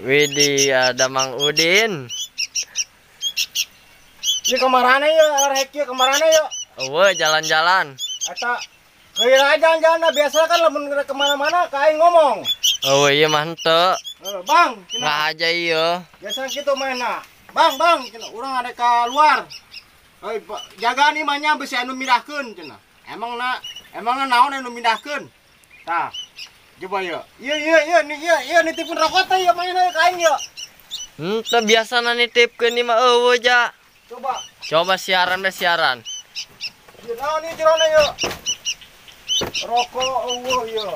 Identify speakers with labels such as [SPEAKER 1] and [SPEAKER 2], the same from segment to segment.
[SPEAKER 1] Widih, ada Mang Udin.
[SPEAKER 2] Ini kemana ya, rek ya kemana ya?
[SPEAKER 1] Jalan-jalan.
[SPEAKER 2] Eta kira jalan-jalan biasa kan lamun kemana-mana kain ngomong.
[SPEAKER 1] Iya mantep.
[SPEAKER 2] Bang,
[SPEAKER 1] Nggak aja iya.
[SPEAKER 2] biasa gitu mainna. Bang, urang ada keluar. Jaga nih mahnya besi anu mindahkeun cenah. Emangna naon anu mindahkeun? Tah. Coba ya. Iya nitipun rokok teh ya mainna kain ya.
[SPEAKER 1] Henteu biasana nitipkeun ieu mah eueuh ja.
[SPEAKER 2] Coba
[SPEAKER 1] siaran.
[SPEAKER 2] Ieu naon ieu jerona ya? Rokok eueuh ya.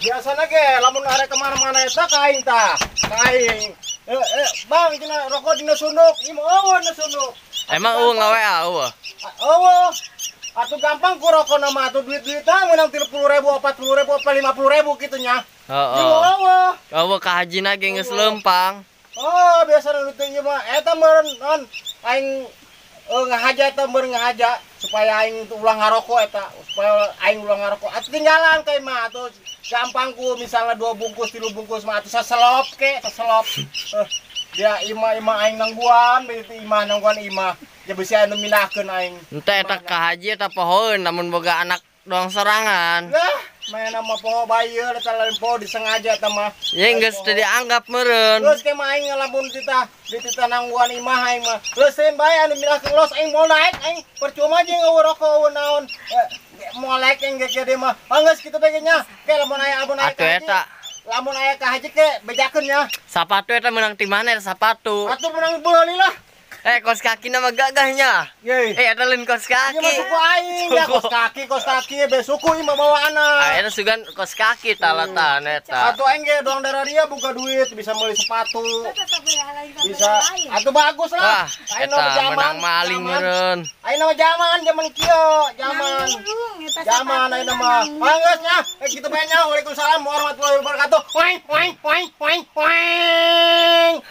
[SPEAKER 2] Biasana ge lamun arek kemana-mana eta kain tah. Kain. Bang, cenah rokok dina sunduk. Ieu mah eueuh dina sunduk.
[SPEAKER 1] Emang eueuh ngaweah eueuh.
[SPEAKER 2] Eueuh. Atuh gampang ku rokok nama atuh duit-duitan menang 30.000, 40.000, apa 50.000 kitu nya.
[SPEAKER 1] Heeh. Eueuh ka hajina ge geus lempang.
[SPEAKER 2] Oh, biasa nu teh ieu mah eta meureun non aing ngahaja eta meureun ngahaja supaya aing ulang ngarokok eta, supaya aing ulang ngarokok. Atuh tinggalan kae mah atuh gampang ku misalnya 2 bungkus, 3 bungkus mah atuh saselop ke, saselop. Dia imah aing nangguan, berarti imah nangguan imah. Ya bisa anu mindahkeun aing.
[SPEAKER 1] Henteu eta ka haji eta pohoeun namun boga anak doang sorangan.
[SPEAKER 2] Lah, main nama poho bayeul eta lain poho disengaja eta mah.
[SPEAKER 1] Ya geus teu dianggap meureun.
[SPEAKER 2] Terus ke mah aing lamun di tita nangguan imah aing mah. Leuseun bae anu mindahkeun los aing mau naik aing percuma jeung eueuh rokok eueuh naon. Molek aing ge gede mah. Geus kitu bae nya. Ke lamun aya
[SPEAKER 1] Atuh eta
[SPEAKER 2] lamun aya ka haji ke bejakeun nya.
[SPEAKER 1] sapatu eta menang ti mana eta sapatu?
[SPEAKER 2] Atuh menang beuli lah.
[SPEAKER 1] Kos kaki nama gagahnya. Eta lain kos kaki.
[SPEAKER 2] Ieu suku aing ya kos kaki be suku ieu mah bawaana.
[SPEAKER 1] Eta sugan kos kaki talatan eta.
[SPEAKER 2] Atuh aing ge doang darah dia buka duit bisa meuli sepatu. Bisa. Atuh bagus lah.
[SPEAKER 1] Aing eta menang maling meureun.
[SPEAKER 2] Aing nama zaman kieu, zaman. Zaman aing nama. Geus nya. Kitu bae nya. Waalaikumsalam warahmatullahi wabarakatuh. Weng.